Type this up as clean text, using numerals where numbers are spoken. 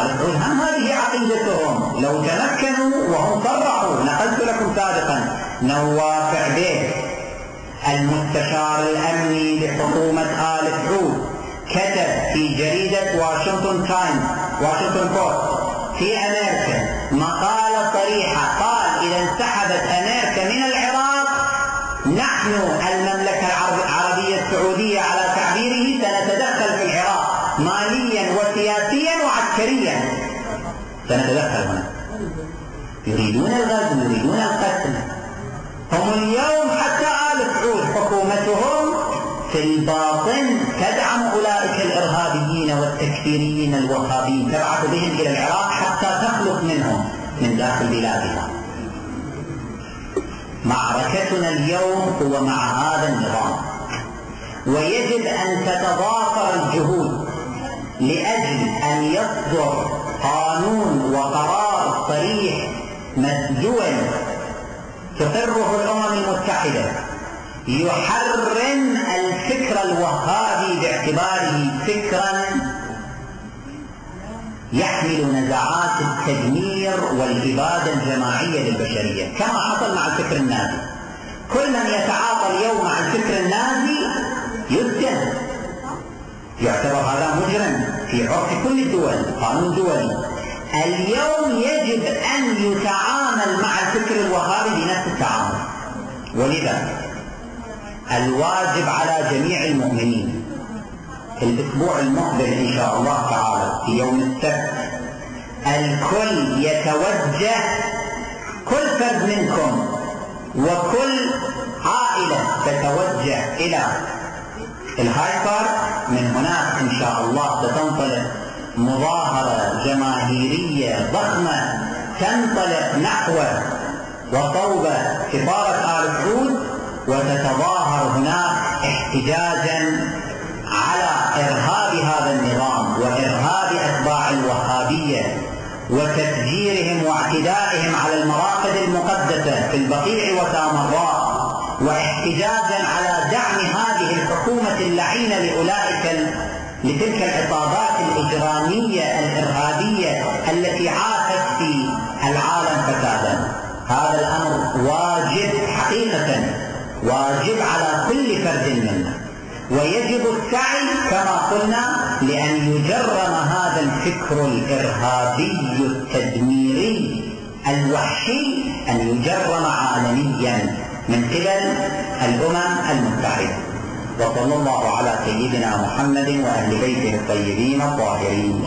آل سعود هم هذه عقيدتهم، لو تمكنوا وهم صرحوا. نقلت لكم سابقا نواف عبيد المستشار الأمني لحكومة آل سعود كتب في جريدة واشنطن تايمز واشنطن بوست في أمريكا مقالة صريحة، قال إذا انسحبت أمريكا من العراق نحن المملكة العربية السعودية على تعبيره سنتدخل في العراق ماليا وسياسيا وعسكريا، سنتدخل هنا. يريدون الغزو، يريدون القتل. هم اليوم حتى آل سعود حكومتهم في الباطن تدعم أولئك الإرهابيين والتكفيريين الوهابيين، تبعث بهم إلى العراق حتى تخلص منهم من داخل بلادها. معركتنا اليوم هو مع هذا النظام، ويجب أن تتضافر الجهود لأجل أن يصدر قانون وقرار صريح مسجول تقره الأمم المتحدة يحرم الفكر الوهابي باعتباره فكرا يحمل نزعات التدمير والإبادة الجماعية للبشرية، كما حصل مع الفكر النازي. كل من يتعاطى اليوم مع الفكر النازي يسجن، يعتبر هذا مجرم في عرف كل الدول، قانون دولي. اليوم يجب أن يتعامل مع الفكر الوهابي بنفس التعامل، ولذا الواجب على جميع المؤمنين الأسبوع المقبل إن شاء الله تعالى في يوم السبت الكل يتوجه، كل فرد منكم وكل عائلة تتوجه إلى الهاي بارك. من هناك إن شاء الله ستنطلق مظاهرة جماهيرية ضخمة تنطلق نحو وصوب سفارة آل سعود، وتتظاهر هناك احتجاجا على إرهاب هذا النظام وإرهاب أتباع الوهابية وتفجيرهم واعتدائهم على المراقد المقدسة في البقيع وسامراء، واحتجاجا على دعم هذه الحكومة اللعينة لتلك العصابات الإجرامية الإرهابية التي عاشت في العالم فسادا. هذا الأمر واجب حقيقة، واجب على كل فرد منا، ويجب السعي كما قلنا لأن يجرم هذا الفكر الإرهابي التدميري الوحشي، أن يجرم عالميا من قبل الأمم المتحدة. وصلى الله على سيدنا محمد وأهل بيته الطيبين الطاهرين.